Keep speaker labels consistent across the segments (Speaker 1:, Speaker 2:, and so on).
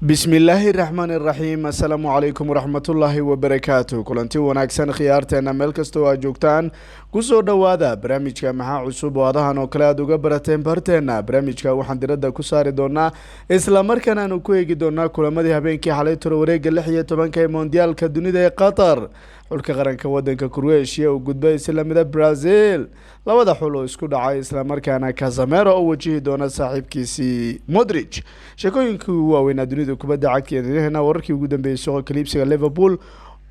Speaker 1: بسم الله الرحمن الرحيم السلام عليكم ورحمة الله وبركاته كلنتي وناكسن خيارتنا مeel kasta oo joogtaan kusoo dhawaada barnaamijka maxaa cusub oo adahan oo kala uga barateen barteena barnaamijka waxaan diradda ku saari doonaa isla markaana aanu ku eegi doonaa kulamadii habeenkii xalay tiro wareega 16 ee Mondialka dunida ee Qatar xulka qaranka wadanka Croatia oo gudbay islamada Brazil labada xul oo isku dhacay isla markaana Casemiro oo wajihi doona saaxiibkiisii Modric sheekooyinkii waaweyn dunida kubadda cagta ee wararkii ugu dambeeyay soo kaliibsiga Liverpool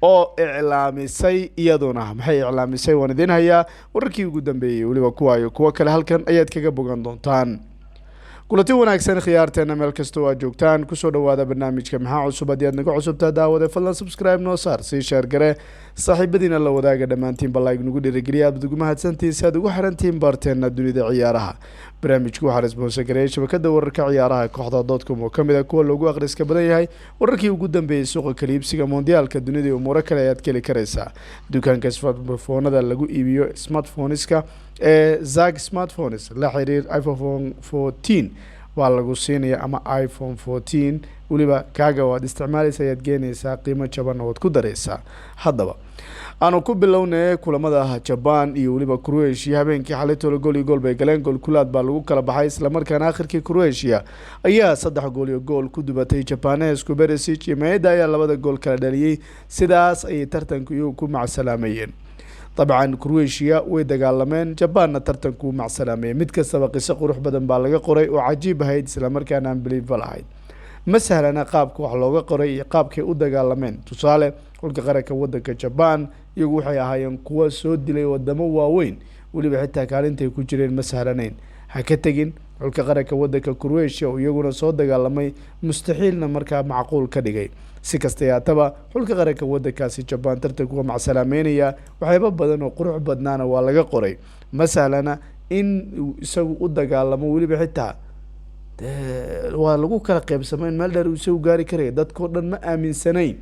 Speaker 1: oo iclaamisay iyaduna maxay iclaamisay waan idin hayaa wararkii ugu dambeeyay waliba kuwa kale halkan ayaad kaga bogan doontaan kulanti wanaagsan khiyaarteena meel kasta oo joogtaan kusoo dhawaada barnaamijka maxaa cusub haddii aad naga cusubtaa daawada fadlan subscribe noo saar si share gare saaxiibadiina la wadaaga dhamaantiin like nagu dhiirigeliya aad ugu mahadsantiin si aad ugu xirantiin barteena dunida ciyaaraha barnaamijku waxaa sponsor gareeyay shabakada wararka ciyaaraha kooxda.com oo kamid ah kuwa loogu akhriska badan yahay wararkii ugu dambeeyay suuqa kaliibsiga Mondialka dunida iyo umuro kale ayaad keli karaysaa dukaanka smartphone-ada lagu iibiyo smartphoneska Zag smartphones la xiriir iPhone 14 waa lagu siinaya ama iPhone 14 waliba kaaga waad isticmaalaysaa ayaad geenaysaa qiimo jaban oo ku dareysaa haddaba aanu ku bilownay kulamada Japan iyo waliba Croatia habeenkii xalay tolo gool bay galeen gool kulaad baa lagu kala baxay isla markaana aakhirkii Croatia ayaa 3 gool iyo gool ku dubatay Japanesku Perisic iyo Maeda ayaa labada gool kala dhaliyay sidaas ay tartanku ku macsalaameen طبعا كرواتيا ويدغالمين جابان ترتنكو مع سلامه mid kastaba qiso qurux badan baa laga qoray oo cajiib ahayd isla markaana unbelievable ahayd masahlana qaabka wax looga qoray iyo qaabkay u dagaalameen tusaale xulka qaranka wadanka Japan iyagu waxay ahaayeen kuwa soo dilay wadamo waaweyn waliba xitaa kaalintay ku jireen masahlanayn ha ka tagin xulka qaranka wadanka Croatia oo iyaguna soo dagaalamay mustaxiilna markaa macquul ka dhigay si kasta yaataba xulka qaranka wadankaasi Japan tartanku ma salaameynaya waxayba badan oo qurux badnaana waa laga qoray masalana in isagu u dagaalamo waliba xitaa waa lagu kala qaybsameen meel dheer uu soo gaari karay dadkoo dhan ma aaminsanayn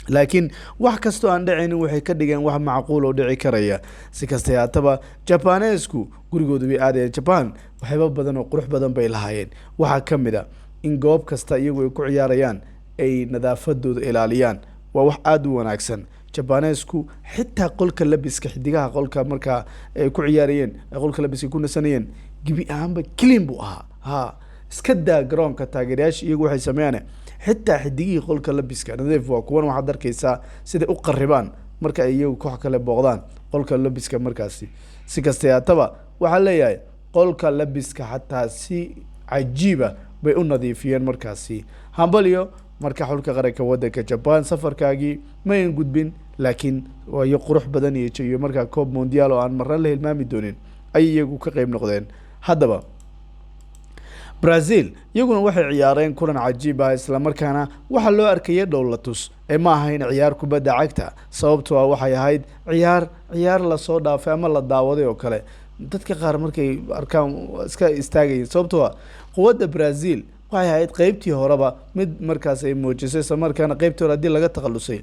Speaker 1: laakiin wax kasto aan dhicin waxay ka dhigeen wax macquul oo dhici karaya si kasta yaataba Japanesku gurigoodu way aadeen Japan waxayba badan oo qurux badan bay lahaayeen waxa kamida in goob kasta iyagu ay ku ciyaarayaan ay nadaafadooda ilaaliyaan waa wax aad u wanaagsan Japanesku xitaa qolka labiska xidigaha qolka marka ay ku ciyaarayeen qolka labiska ku nasanayeen gibi ahaanba clean buu ahaa iska daa garoonka taageerayaasha iyagu waxay sameeyaan xitaa xidigii qolka labiska nadiif waa kuwan waxa darkaysa sida u qaribaan marka ay iyagu koox kale booqdaan qolka labiska markaasi si kasta yaataba waxa leeyahay qolka labiska xataa si cajiiba bay u nadiifiyeen markaasi hambaliyo marka xulka qaranka wadanka Japan safarkaagi ma aan gudbin laakiin way qurux badan iyo marka koob mondial oo aan marna la hilmaami doonin ay iyagu ka qayb noqdeen haddaba Brazil iyaguna waxay ciyaareen kulan cajiib ah isla markaana waxa loo arkayay dowlatus ma ahayn ciyaar kubadda cagta sababtoo ah waxay ahayd ciyaar la soo dhaafay ama la daawaday oo kale dadka qaar markay arkaan iska istaagay sababtoo ah quwadda Brazil waxay ahayd qaybtii horeba mid markaas ay muujisay isla markaana qaybtii hore hadii laga taqalusay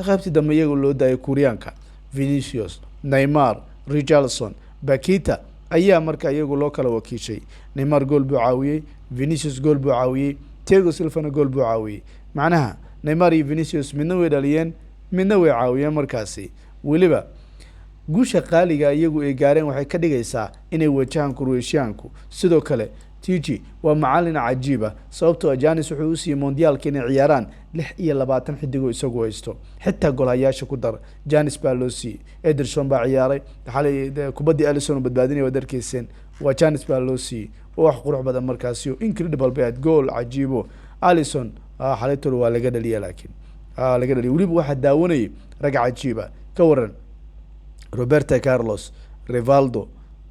Speaker 1: qaybtii dambe iyagu loo daayay Koreanka Vinicius Neymar Richarlison Bakita ayaa marka iyagu loo kala wakiishay Neymar gool buu caawiyay Vinicius gool buu caawiyay Thiago Silva gool buu caawiyay macnaha Neymar iyo Vinicius midna way dhaliyeen midna way caawiyeen markaasi waliba guusha qaaliga iyagu ay gaareen waxay ka dhigaysaa inay wajahan Croatianku sidoo kale Tiji waa macallin cajiib ah sababtoo ah Janis wuxuu u siiyay Mondialka inay ciyaaraan 26 xidigo isagu haysto xitaa goolayaasha ku dar Janis baa loo siiyay Ederson baa ciyaaray xalay kubadii Alisson badbaadinay wadarkiiseen waa Janis baa loo siiyay wax qurux badan markaasi oo incredible bad goal cajiibo Alisson xalay tolo waa laga dhaliyay laakiin laga dhaliyay waliba waxa daawanay rag cajiib ah ka waran Roberto Carlos Rivaldo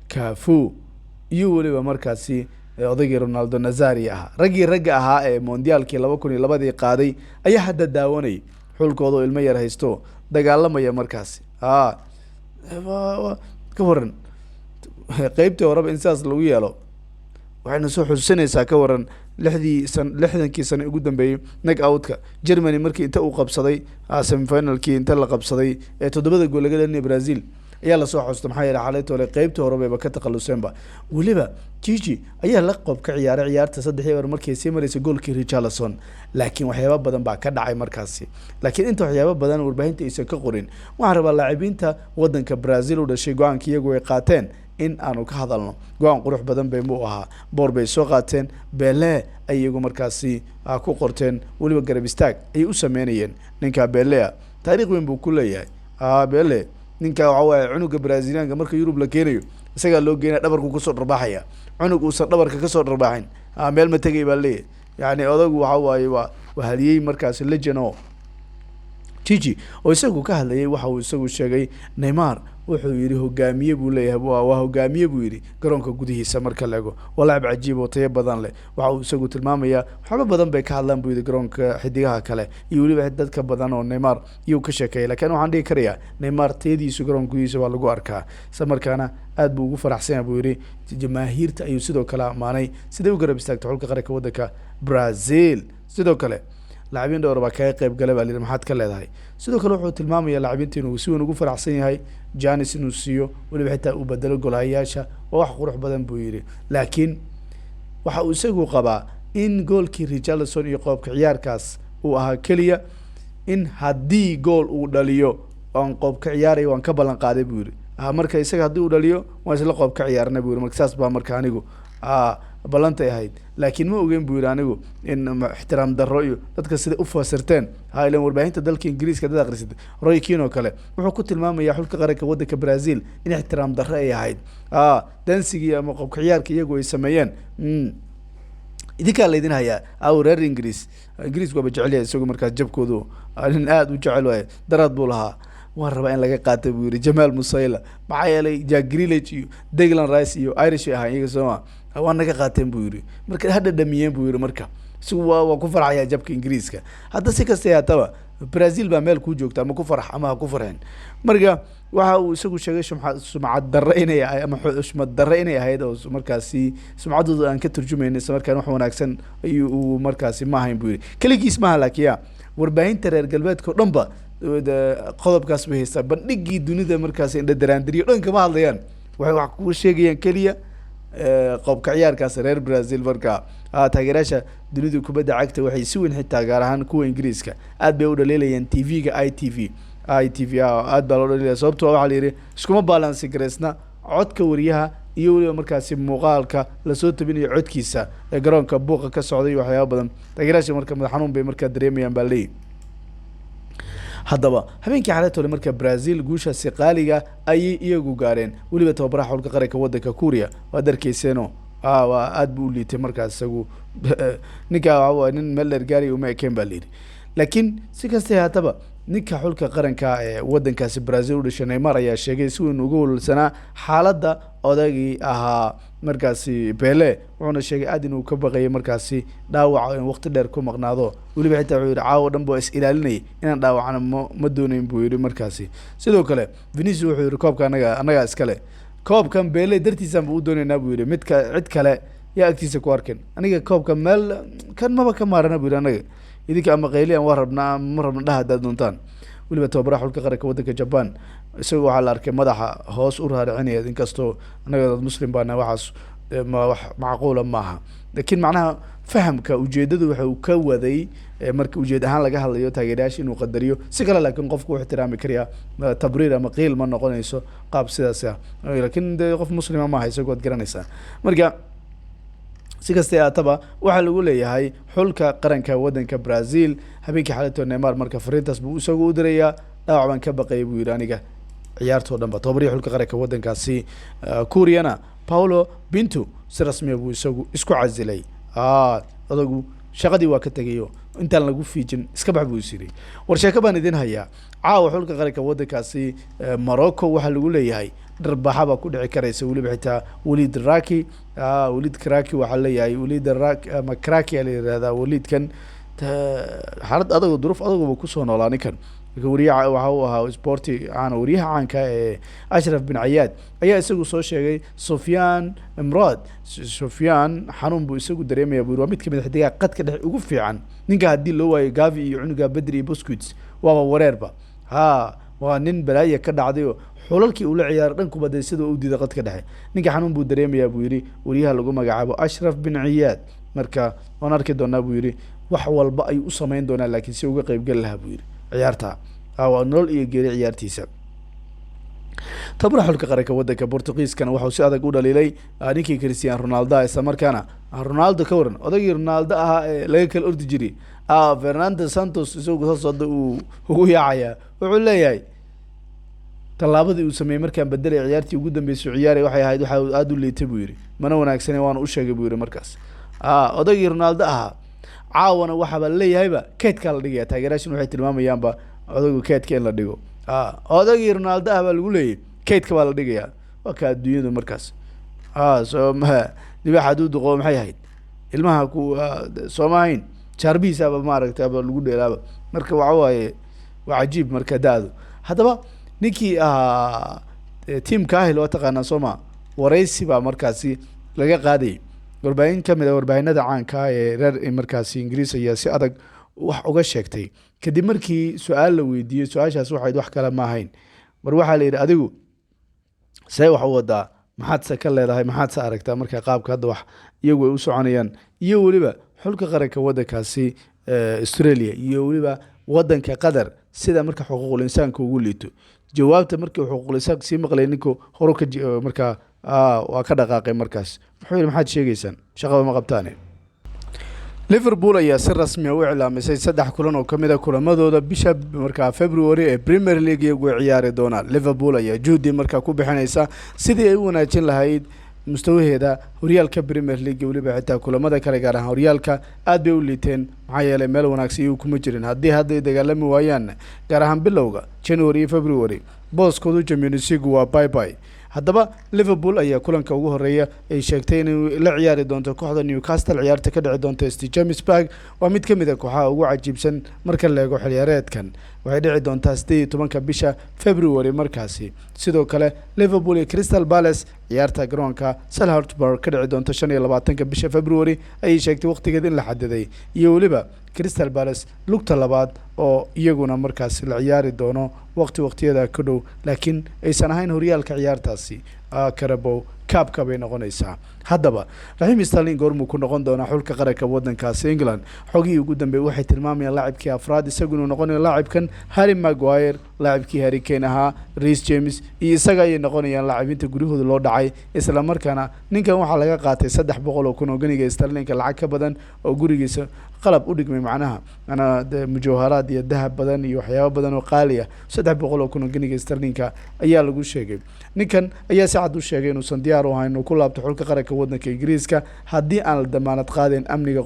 Speaker 1: Cafu iyo waliba markaasi odayga Ronaldo Nazario ragga ahaa ee Mondialkii 2002 qaaday ayaa hadda daawanay xulkooda ilmo yar haysto dagaalamaya markaasi ka waran qaybtii horeba insaas lagu yeelo waxayna soo xusuusinaysaa ka waran 60kii sano ugu dambeeyay knock outka Germany markii inta uu qabsaday semi finalkii inta la qabsaday ee 7 gool laga dhaliyay Brazil ayaa lasoo xusta maxaa yeelay xalaytoole qeybtii horebayba ka takhaluseenba weliba Gigi ayaa la qob ka ciyaaray ciyaarta 3 markii sii mareysay goolkii Richarlison laakiin waxyaabo badan baa ka dhacay markaasi laakiin inta waxyaabo badan warbaahinta aysan ka qorin waxaan rabaa laacibiinta wadanka Brazil u dhashay go'aankii iyagu ay qaateen in aanu ka hadalno go'aan qurux badan bay mu ahaa boor bay soo qaateen Bele ay iyagu markaasi ku qorteen waliba garab istaag ay u sameeyeen ninka Bele taariikh weyn buu ku leeyahay Bele ninka waxa cunuga Brazilianka marka Yurub la keenayo isaga loo geeyay dhabarku ku soo dharbaaxaya cunug uu san dhabarka ka soo dharbaaxin meel ma tagay baa leeyahay yani odagu waxa waaye waa haliyay markaasi legend Gigi oo isagu ka hadlayay waxa uu isagu sheegay Neymar wuxuu yiri hogaamiye buu leeyahay waa hogaamiye buu yiri garoonka gudihiisa marka laego walaab cajiib oo tayo badan leh waxa uu isagu tilmaamaya waxba badan bay ka hadlaan buu yiri garoonka xidigaha kale iyo waliba dadka badan oo Neymar iyo ka sheekay laakiin waxaan dhihi karayaa Neymar tayadiisu garoonka gudihiisa waa lagu arkaa isla markaana aad buu ugu faraxsan yahay buu yiri jamaahiirta ayuu sidoo kale amaanay sidee u garab istaagtay xulka qaranka wadanka Brazil sidoo kale لاعبين دور بكاي قيب قلب على المحط كله هاي سيدو كله هو تلمام يا لاعبين تينو سووا نقول فرح سني هاي جانس نوسيو واللي حتى وبدلوا جول هياشة وواحد روح بدن بويري لكن waxa uu isagu qabaa in goolkii Richarlison iyo qoobka ciyaarkaas uu ahaa kaliya in hadii gool uu dhaliyo aan qoobka ciyaaray waan ka balan qaaday buu yiri marka isaga hadii uu dhaliyo waan isla qoobka ciyaarna buu yiri marka saas baa marka anigu balantay ahayd laakiin ma ogeyn buu yiri anigu in ixtiraam darro iyo dadka sida u faasirteen haylan warbaahinta dalka Ingiriiska dad akhrisid Roy Keane oo kale wuxuu ku tilmaamayaa xulka qaranka wadanka Brazil in ixtiraam darro ay ahayd dansigii ama qoobka ciyaarka iyagu ay sameeyeen idinka la idin hayaa reer Ingiriis waa jecel yahay isagu markaas jabkoodu in aad u jecel waay darad buu lahaa waan rabaa in laga qaato buu yiri Jamal Musiala maxaa yeelay Jack Grealish iyo Declan Rice iyo Irish ahaan iyaga Soomaa waan naga qaateen buu yiri marka hadda dhamiyeen buu yiri marka si waa ku farxaya jabka Ingiriiska hadda si kasta yaataba Brazil baa meel ku joogta ama ku farax ama ku farxeen marka waxa uu isagu sheegay sumcad darro inay ama xushmad darro inay ahayd oo markaasi sumcadooda aan ka turjumayno isla markaan wax wanaagsan ayuu markaasi ma ahayn buu yiri kaligiis ma halaakiya warbaahinta reer galbeedka oo dhanba qodobkaas bay haystaa bandhigii dunida markaasi indha daraandiriyo dhanka ma hadlayaan waxay wax ku sheegayaan kaliya qoobka ciyaarkaas reer Brazil marka taageerayaasha dunida kubadda cagta waxay si weyn xitaa gaar ahaan kuwa Ingiriiska aad bay u dhaleelayaan TV-ga ITV aad baa loo dhaleelaya sababtoo waxa la yiri iskuma balance gareysna codka wariyaha iyo waliba markaasi muuqaalka la soo tabinayo codkiisa ee garoonka buuqa ka socday waxyaabo badan taageerayaasha marka madax xanuun bay marka dareemayaan baa leeyahay haddaba habeenkii xalaytoole marka Brazil guushaasi qaaliga ay iyagu gaareen waliba tababaraha xulka qaranka wadanka Korea waa darkeyseeno waa aad buu liitay markaas isagu ninka waa nin meel gaari uma ekeen baa leeyahay laakiin si kasta haataba ninka xulka qaranka ee wadankaasi Brazil u dhashay Neymar ayaa sheegay si weyn uga walsanaa xaaladda odagii ahaa markaasi Pele wuxuuna sheegay aad inuu ka baqay markaasi dhaawac in waqti dheer ku maqnaado waliba xitaa wuxuu yiri caawa dhan buu is ilaalinay inaan dhaawacana ma doonayn buu yiri markaasi sidoo kale Vinicius wuxuu yiri koobka anaga iskale koobkan Pele dartiisaan buu doonaynaa buu yiri cid kale yaa agtiisa ku arkeen aniga koobka meel kan maba ka maarana buu yiri anaga idinka ama qayliyan waa rabnaa ma rabna dhaha doontaan waliba tababaraha xulka qaranka wadanka Japan isagoo waxa la arkay madaxa hoos u raaricinaya inkastoo anaga dad muslim baana waxaas wax macquul ma aha laakiin macnaha fahamka ujeedadu waxa uu ka waday marka ujeed ahaan laga hadlayo taageerayaasha inuu qadariyo si kale laakiin qofku wuxuu ixtiraami kariya tabriir ama qiil ma noqonayso qaab sidaas ah laakiin qof muslim ma aha isagoo garanaysa marka si kasta aataba waxa lagu leeyahay xulka qaranka wadanka Brazil habeenkii xalaytoole Neymar marka fariintaas buu isagu u diraya dhaawac baan ka baqay buu yiri aniga ciyaarto dhanba tababaraha xulka qaranka wadankaasi Koreana Paulo Bento si rasmi ah buu isagu isku casilay adagu shaqadii waa ka tagayo intaan lagu fiijin iska bax buu yiri war sheeko baan idin hayaa caawa xulka qaranka wadankaasi Morocco waxa lagu leeyahay darbaxaba ku dhici karaysa waliba xitaa Walid Raki waxa leeyahay Walid Raki ama Kraki la yiraahdaa walidkan xaalad adag duruuf adag ku soo noolaa ninkan wariyaha waxa uu ahaa sporti wariyaha caanka ee Ashraf bin Ayad ayaa isagu soo sheegay Sufyan Imrad xanuun buu isagu dareemaya buu mid kamid xidiga qadka dhex ugu fiican ninka hadii loo waayo Gavi iyo cunuga Badri iyo Busquets waa wareerba waa nin balaaya ka dhacday oo xulalkii uu la ciyaaray dhan kubadda sida uu diiday qadka dhexe ninka xanuun buu dareemayaa buu yidhi wariyaha lagu magacaabo Ashraf bin Ciyaad marka waan arki doonaa buu yidhi wax walba ay u samayn doonaan laakiin si uga qayb gal lahaa buu yidhi ciyaarta waa nolol iyo geeri ciyaartiisa tabra xulka qaranka wadanka Portugiiskana wuxuu si adag u dhaliilay ninkii Cristiano Ronaldo isla markaana Ronaldo ka waran odagii Ronaldo ahaa ee laga kala ordi jiray Fernando Santos isagoo soo socda uu ugu yaacaya wuxuu leeyahay tallaabadii uu sameeyay markaan bedelay ciyaartii ugu dambeysay ciyaaray waxay ahayd waxa aad u liitay buu yiri mana wanaagsan waan u sheegay buu yiri markaas odagii Ronaldo ahaa caawana waxa ba leeyahayba keedka la dhigay taageerayaashu waxay tilmaamayaanba odagu keedka in la dhigo odagii Ronaldo ah baa lagu leeyay keedka baa la dhigayaa waa ka adduunyadu markaas soo ma dibaxad u duqo maxay ahayd ilmaha ku Soomaaliin charbiisa ba maaragtay ba lagu dheelaaba marka waxa waaye waa cajiib marka daado hadaba ninkii team kaahil oo taqaana Sooma wareysi ba markaasi laga qaaday warbaahin kamid ah warbaahinada caanka ee reer markaasi Ingiriis ayaa si adag wax uga sheegtay kadib markii su'aal la weydiiyay su'aashaas waxay wax kala ma ahayn mar waxa la yiri adigu say wax u wadaa maxaad se ka leedahay maxaad se aragtaa marka qaabka hadda wax iyagu ay u soconayaan iyo waliba xulka qaranka wadankaasi Australia iyo waliba wadanka Qatar sida marka xuquuqul insaanka ugu liito jawaabta markii xuquuqul insaanka si maqlay ninka hore ka marka waa ka dhaqaaqay markaas wuxuu yiri maxaad sheegaysaan shaqada ma qabtaan Liverpool ayaa si rasmi ah u iclaamisay 3 kulan oo kamid ah kulamadooda bisha marka February ee Premier League iyagu ciyaari doona Liverpool ayaa juhdi marka ku bixinaysa sidii ay u wanaajin lahayd mustawaheeda horyaalka Premier League waliba xitaa kulamada kale gaar ahaan horyaalka aad bay u liiteen maxaa yeelay meel wanaagsan iyo kuma jirin hadday dagaalami waayaan gaar ahaan bilowga January iyo February booskoodu Champions League waa bye haddaba Liverpool ayaa kulanka ugu horeeya ay sheegtay inay la ciyaari doonto kooxda Newcastle ciyaarta ka dhici doonta St James Park waa mid kamid ah kooxaha ugu cajiibsan marka la eego xilciyaareedkan waxay dhici doontaa 18 bisha February markaasi sidoo kale Liverpool iyo Crystal Palace ciyaarta garoonka Selhurst Park ka dhici doonta 25 bisha February ay sheegtay waqtigeeda in la xadiday iyo waliba Crystal Palace lugta labaad oo iyaguna markaas la ciyaari doono waqtiyada ka dhow laakiin aysan ahayn horyaalka ciyaartaasi Carabao Cup ka bay noqonaysaa haddaba Raheem Sterling goormuu ku noqon doonaa xulka qaranka wadankaasi England xogii ugu dambeeyay waxay tilmaamayaan laacibkii afraad isaguna noqonayo laacibkan Harry Maguire laacibkii Harry Kane ahaa Reece James iyo isaga ay noqonayaan laacibinta gurihooda loo dhacay isla markaana ninkan waxa laga qaatay 300 oo kun oo ganiga Sterling lacag ka badan oo gurigiisa qalab u dhigmay macnaha ana mujawharaad iyo dahab badan iyo waxyaabo badan oo qaali ah 300 oo kun oo ganiga Sterling ayaa lagu sheegay ninkan ayaa si cad u sheegay inuu san diyaar u ahay inuu ku laabto xulka qaranka wadanka Ingiriiska haddii aan la damaanad qaadin amniga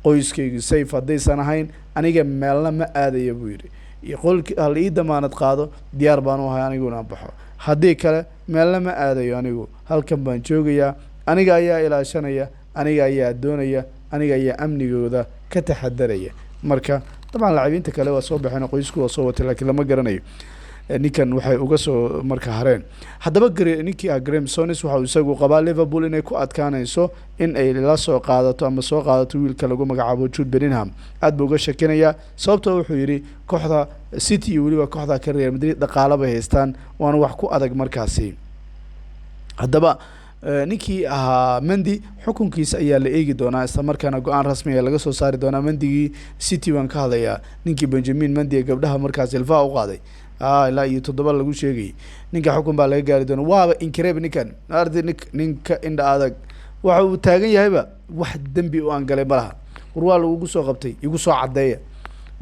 Speaker 1: qoyskaygu safe haddaysan ahayn aniga meelna ma aadayo buu yiri iyo qolki hal ii damaanad qaado diyaar baan u ahay aniguna baxo haddii kale meelna ma aadayo anigu halkan baan joogayaa aniga ayaa ilaashanaya aniga ayaa doonaya aniga ayaa amnigooda ka taxadaraya marka dabcan laacibiinta kale waa soo baxeen qoysku waa soo watay laakiin lama garanayo ninkan waxay uga soo marka hareen haddaba ninkii Graham Souness waxa uu isagu qabaa Liverpool inay ku adkaanayso in ay la soo qaadato ama soo qaadato wiilka lagu magacaabo Jude Bellingham aad buu uga shakinaya sababtoo wuxuu yiri kooxda City iyo waliba kooxda Real Madrid dhaqaale bay haystaan waana wax ku adag markaasi haddaba ninkii Mendy xukunkiisa ayaa la eegi doonaa isla markaana go'aan rasmi ah laga soo saari doonaa Mendy City waan ka hadlayaa ninkii Benjamin Mendy ee gabdhaha markaas ilfaa u qaaday ilaa iyo 7 lagu sheegay ninka xukun baa laga gaari doonaa waaba inkareeb ninka indha adag waxa uu taagan yahayba wax dambi oo aan galay malaha war lagu soo qabtay igu soo cadeeya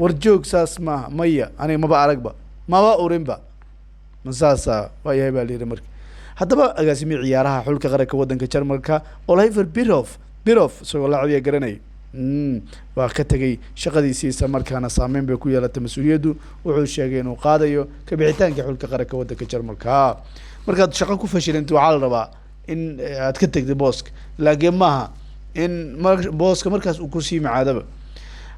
Speaker 1: war joog saas ma maya aniga maba aragba maba urinba masaasa waa yahay baa leeyahay markii haddaba agaasimi ciyaaraha xulka qaranka wadanka Jarmalka Oliver Bierhoff soo laacibiya garanay waa ka tagay shaqadiisa markaana saameyn bay ku yeelatay mas'uuliyadu wuxuu sheegay inuu qaadayo ka bixitaanka xulka qaranka wadanka Jarmalka markaad shaqo ku fashilanto waxa la rabaa in aad ka tagto booska laakiin maaha in booska markaas uu ku sii macaadaba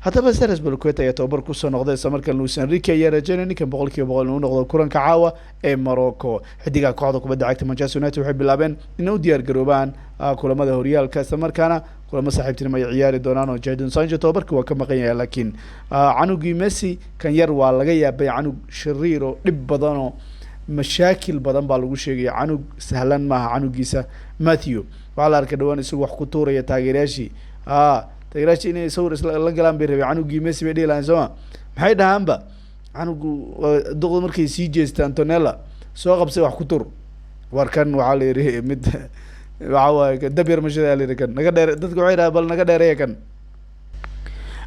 Speaker 1: haddaba Cesc Azpilicueta ayaa tababar kusoo noqday isla markaan Luis Enrique ayaa rajeynaya ninkan 100% inuu noqdo kulanka caawa ee Morocco. xidiga kooxda kubadda cagta Manchester United waxay bilaabeen inay u diyaar garoobaan kulamada horyaalka isla markaana kulamo saaxiibtinimo ay ciyaari doonaan oo Jadon Sancho tababarka waa ka maqan yahay laakiin canugii Messi kan yar waa laga yaabay canug shariir oo dhib badan oo mashaakil badan baa lagu sheegay canug sahlan maaha canugiisa Matthew waxaa la arkay dhawaan isagu wax ku tuuraya taageerayaashii taageerayaashii inay sawir la galaan bay rabay canugii Messi bay dhiilaan soo maxay dhahaanba canugu duqda markay sii jeestaan Antonella soo qabsay wax ku tur warkan waxaa la yiri mid waxa dab yar mashada la yiri kan naga dheer dadku waxay dhahaan bal naga dheereeya kan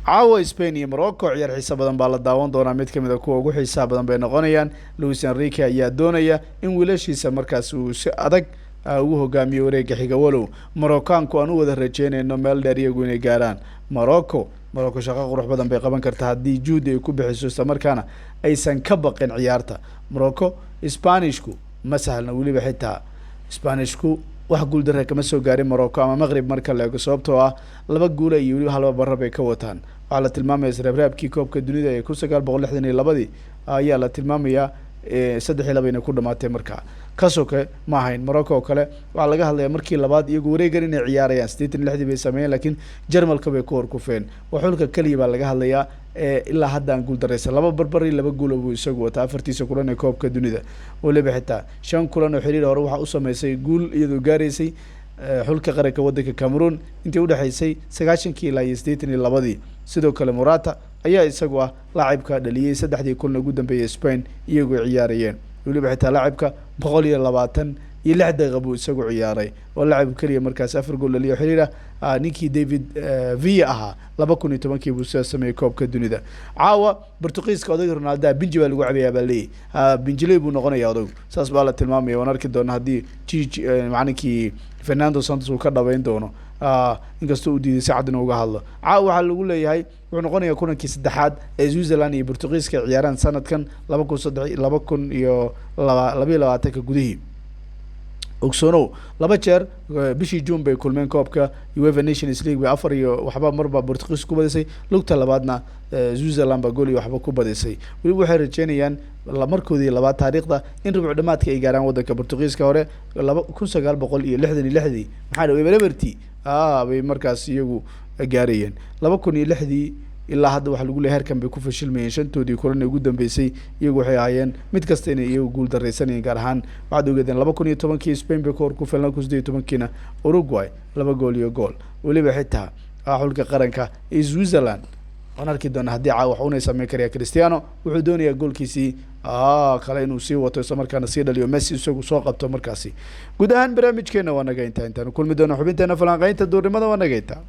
Speaker 1: caawa Spain iyo Morocco ciyaar xiiso badan baa la daawan doonaa mid kamid ah kuwa ugu xiisaha badan bay noqonayaan Luis Enrique ayaa doonaya in wiilashiisa markaas uu si adag ugu hogaamiyo wareegga xiga walow Moroccanku aan u wada rajeynayno meel dheer iyagu inay gaaraan Morocco shaqo qurux badan bay qaban kartaa haddii juhdi ay ku bixiso isla markaana aysan ka baqin ciyaarta Morocco Isbaanishku ma sahlna weliba xitaa Isbaanishku wax guul darre kama soo gaarin Morocco ama Maghrib marka la eego sababtoo ah 2 guul iyo weliba hal barra bay ka wataan waxaa la tilmaamayaa isreebreebkii koobka dunida ee 1962 ayaa la tilmaamayaa 3-2 inay ku dhamaatay markaa kasoke ma ahayn Morocco oo kale waxaa laga hadlayaa markii labaad iyagu wareegan inay ciyaarayaan 86 bay sameeyeen laakiin Jarmalka bay ku horkufeen waxulka kaliya baa laga hadlayaa ilaa hadda aan guul dareysan 2 barbar iyo 2 guul oo isagu wata 4 kulan ee koobka dunida waliba xitaa 5 kulan oo xiriir hore waxa uu sameysay guul iyadoo gaareysay xulka qaranka wadanka Cameroon intii u dhaxaysay 90 ilaa 82 sidoo kale Morata ayaa isagu ah laacibka dhaliyay 3 kulan ugu dambeeyay Spain iyagoo ciyaarayeen waliba xitaa laacibka 126 daqiiqo isagu ciyaaray oo laacib kaliya markaas 4 gool dhaliyo xiriir ninkii David Villa ahaa 2010 buu soo sameeyay koobka dunida caawa Portugiiska odayga Ronaldo binji baa lagu cabeeyaa baa leeyahay binjiley buu noqonayaa odaygu saas baa la tilmaamaya waan arki doonaa haddii macninkii Fernando Santos uu ka dhaweyn doono inkastoo uu diiday si cad inuu uga hadlo caawa waxaa lagu leeyahay wuxuu noqonayaa kulankii saddexaad ee Switzerland iyo Portugiiska ciyaaraan sanadkan 2022 gudihii ogsoonow 2 jeer bishii June bay kulmeen koobka UEFA Nations League bay 4 iyo waxba marba Portugiis ku badisay lugta labaadna Switzerland ba gool iyo waxba ku badisay waliba waxay rajeynayaan markoodii labaad taariikhda in rubuc dhamaadka ay gaaraan wadanka Portugiiska hore 1966 maxaa dhaw Everton bay markaas iyagu gaarayeen 2006 ilaa hadda waxa lagu leeyahay heerkan bay ku fashilmayeen shantoodii kulan ugu dambeysay iyagu waxay ahaayeen mid kasta inay iyagu guul dareysanayeen gaar ahaan waxaad ogaadeen 2010 Spain bay ku filan 2018 Uruguay 2 gool iyo gool waliba xitaa xulka qaranka ee Switzerland waan arki doonaa haddii wax uuna sameyn kariya Cristiano wuxuu doonayaa goolkiisii kale inuu sii wato isla markaana sii dhaliyo Messi isagu soo qabto markaasi guud ahaan barnaamijkeena waa naga intaan kulmi doona xubinteena falanqaynta duurnimada waa naga intaa